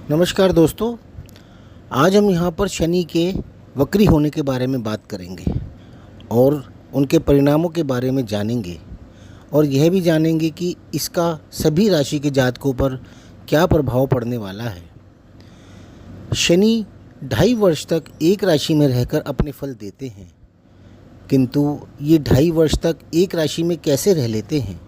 नमस्कार दोस्तों। आज हम यहाँ पर शनि के वक्री होने के बारे में बात करेंगे और उनके परिणामों के बारे में जानेंगे और यह भी जानेंगे कि इसका सभी राशि के जातकों पर क्या प्रभाव पड़ने वाला है। शनि 2.5 वर्ष तक एक राशि में रहकर अपने फल देते हैं, किंतु ये 2.5 वर्ष तक एक राशि में कैसे रह लेते हैं।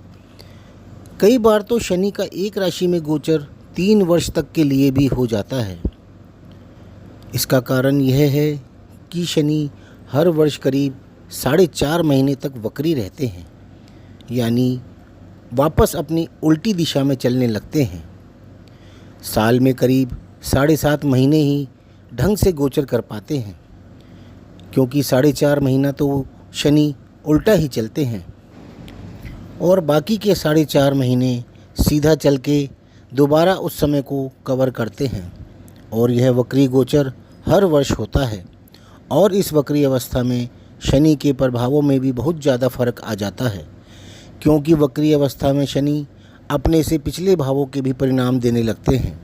कई बार तो शनि का एक राशि में गोचर 3 वर्ष तक के लिए भी हो जाता है। इसका कारण यह है कि शनि हर वर्ष करीब 4.5 महीने तक वक्री रहते हैं, यानी वापस अपनी उल्टी दिशा में चलने लगते हैं। साल में करीब 7.5 महीने ही ढंग से गोचर कर पाते हैं, क्योंकि 4.5 महीना तो शनि उल्टा ही चलते हैं और बाकी के 4.5 महीने सीधा चल के दोबारा उस समय को कवर करते हैं। और यह वक्री गोचर हर वर्ष होता है और इस वक्री अवस्था में शनि के प्रभावों में भी बहुत ज़्यादा फर्क आ जाता है, क्योंकि वक्री अवस्था में शनि अपने से पिछले भावों के भी परिणाम देने लगते हैं।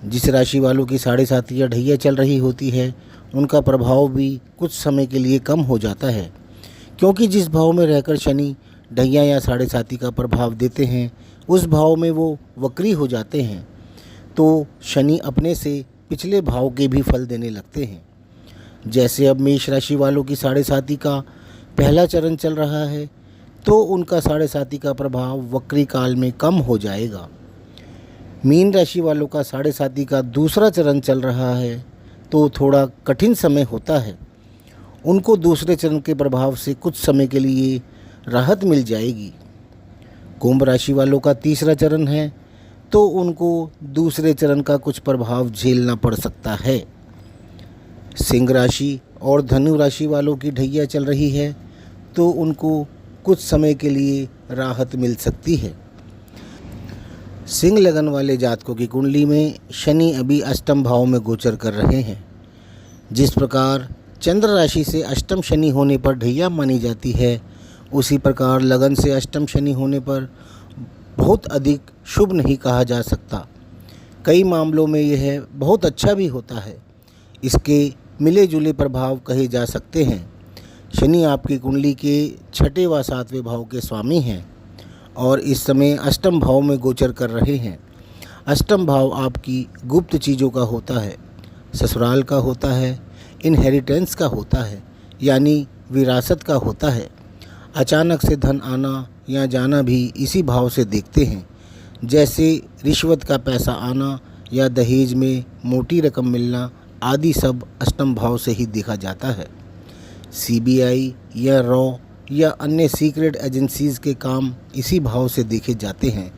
जिस राशि वालों की 7.5 या ढैया चल रही होती है, उनका प्रभाव भी कुछ समय के लिए कम हो जाता है, क्योंकि जिस भाव में रहकर शनि ढैया या 7.5 का प्रभाव देते हैं, उस भाव में वो वक्री हो जाते हैं, तो शनि अपने से पिछले भाव के भी फल देने लगते हैं। जैसे अब मेष राशि वालों की 7.5 का पहला चरण चल रहा है, तो उनका 7.5 का प्रभाव वक्री काल में कम हो जाएगा। मीन राशि वालों का 7.5 का दूसरा चरण चल रहा है, तो थोड़ा कठिन समय होता है। उनको दूसरे चरण के प्रभाव से कुछ समय के लिए राहत मिल जाएगी। कुंभ राशि वालों का तीसरा चरण है, तो उनको दूसरे चरण का कुछ प्रभाव झेलना पड़ सकता है। सिंह राशि और धनु राशि वालों की ढैया चल रही है, तो उनको कुछ समय के लिए राहत मिल सकती है। सिंह लगन वाले जातकों की कुंडली में शनि अभी अष्टम भाव में गोचर कर रहे हैं। जिस प्रकार चंद्र राशि से अष्टम शनि होने पर ढैया मानी जाती है, उसी प्रकार लगन से अष्टम शनि होने पर बहुत अधिक शुभ नहीं कहा जा सकता। कई मामलों में यह बहुत अच्छा भी होता है। इसके मिले जुले प्रभाव कहे जा सकते हैं। शनि आपकी कुंडली के 6वें व 7वें भाव के स्वामी हैं और इस समय अष्टम भाव में गोचर कर रहे हैं। अष्टम भाव आपकी गुप्त चीज़ों का होता है, ससुराल का होता है, इनहेरिटेंस का होता है, यानी विरासत का होता है। अचानक से धन आना या जाना भी इसी भाव से देखते हैं, जैसे रिश्वत का पैसा आना या दहेज में मोटी रकम मिलना आदि सब अष्टम भाव से ही देखा जाता है। सीबीआई या रॉ या अन्य सीक्रेट एजेंसीज़ के काम इसी भाव से देखे जाते हैं।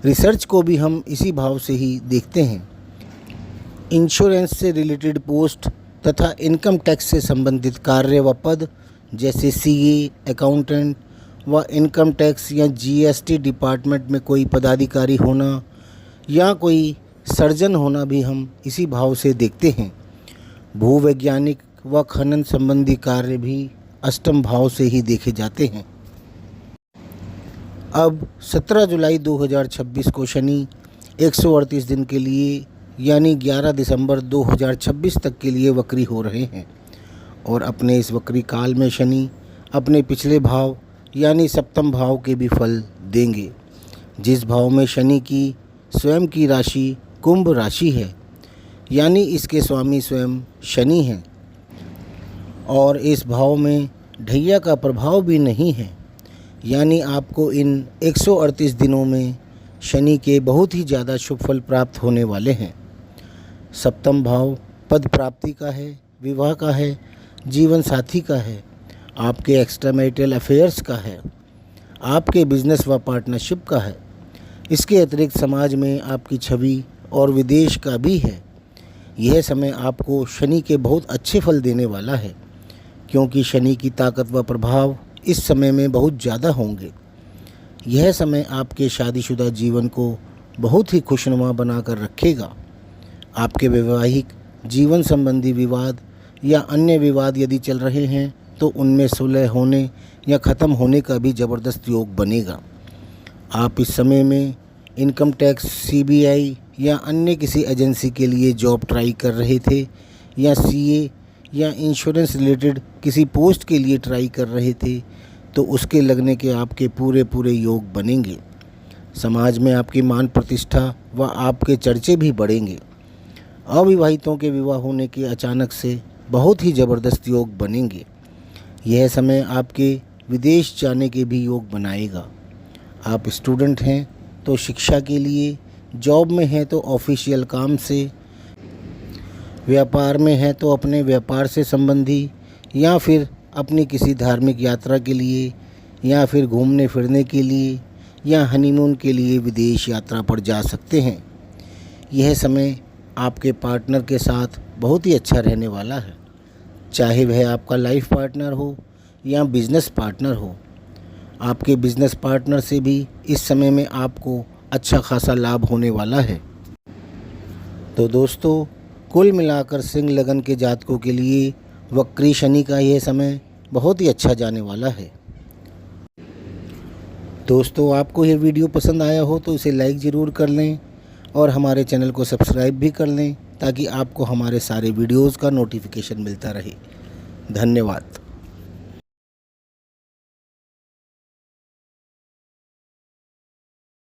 रिसर्च को भी हम इसी भाव से ही देखते हैं। इंश्योरेंस से रिलेटेड पोस्ट तथा इनकम टैक्स से संबंधित कार्य व पद, जैसे सीए, अकाउंटेंट व इनकम टैक्स या जीएसटी डिपार्टमेंट में कोई पदाधिकारी होना या कोई सर्जन होना भी हम इसी भाव से देखते हैं। भूवैज्ञानिक व खनन संबंधी कार्य भी अष्टम भाव से ही देखे जाते हैं। अब 17 जुलाई 2026 को शनि 138 दिन के लिए यानी 11 दिसंबर 2026 तक के लिए वक्री हो रहे हैं और अपने इस वक्री काल में शनि अपने पिछले भाव यानी सप्तम भाव के भी फल देंगे। जिस भाव में शनि की स्वयं की राशि कुंभ राशि है, यानी इसके स्वामी स्वयं शनि हैं और इस भाव में ढैया का प्रभाव भी नहीं है, यानी आपको इन 138 दिनों में शनि के बहुत ही ज़्यादा शुभ फल प्राप्त होने वाले हैं। सप्तम भाव पद प्राप्ति का है, विवाह का है, जीवन साथी का है, आपके एक्स्ट्रा मैरिटल अफेयर्स का है, आपके बिजनेस व पार्टनरशिप का है। इसके अतिरिक्त समाज में आपकी छवि और विदेश का भी है। यह समय आपको शनि के बहुत अच्छे फल देने वाला है, क्योंकि शनि की ताकत व प्रभाव इस समय में बहुत ज़्यादा होंगे। यह समय आपके शादीशुदा जीवन को बहुत ही खुशनुमा बनाकर रखेगा। आपके वैवाहिक जीवन संबंधी विवाद या अन्य विवाद यदि चल रहे हैं, तो उनमें सुलह होने या ख़त्म होने का भी ज़बरदस्त योग बनेगा। आप इस समय में इनकम टैक्स, सीबीआई या अन्य किसी एजेंसी के लिए जॉब ट्राई कर रहे थे, या सीए या इंश्योरेंस रिलेटेड किसी पोस्ट के लिए ट्राई कर रहे थे, तो उसके लगने के आपके पूरे पूरे योग बनेंगे। समाज में आपकी मान प्रतिष्ठा व आपके चर्चे भी बढ़ेंगे। अविवाहितों के विवाह होने के अचानक से बहुत ही ज़बरदस्त योग बनेंगे। यह समय आपके विदेश जाने के भी योग बनाएगा। आप स्टूडेंट हैं तो शिक्षा के लिए, जॉब में हैं तो ऑफिशियल काम से, व्यापार में हैं तो अपने व्यापार से संबंधी, या फिर अपनी किसी धार्मिक यात्रा के लिए, या फिर घूमने फिरने के लिए, या हनीमून के लिए विदेश यात्रा पर जा सकते हैं। यह समय आपके पार्टनर के साथ बहुत ही अच्छा रहने वाला है, चाहे वह आपका लाइफ पार्टनर हो या बिज़नेस पार्टनर हो। आपके बिज़नेस पार्टनर से भी इस समय में आपको अच्छा खासा लाभ होने वाला है। तो दोस्तों, कुल मिलाकर सिंह लगन के जातकों के लिए वक्री शनि का यह समय बहुत ही अच्छा जाने वाला है। दोस्तों, आपको यह वीडियो पसंद आया हो तो इसे लाइक ज़रूर कर लें और हमारे चैनल को सब्सक्राइब भी कर लें, ताकि आपको हमारे सारे वीडियोज़ का नोटिफिकेशन मिलता रहे। धन्यवाद।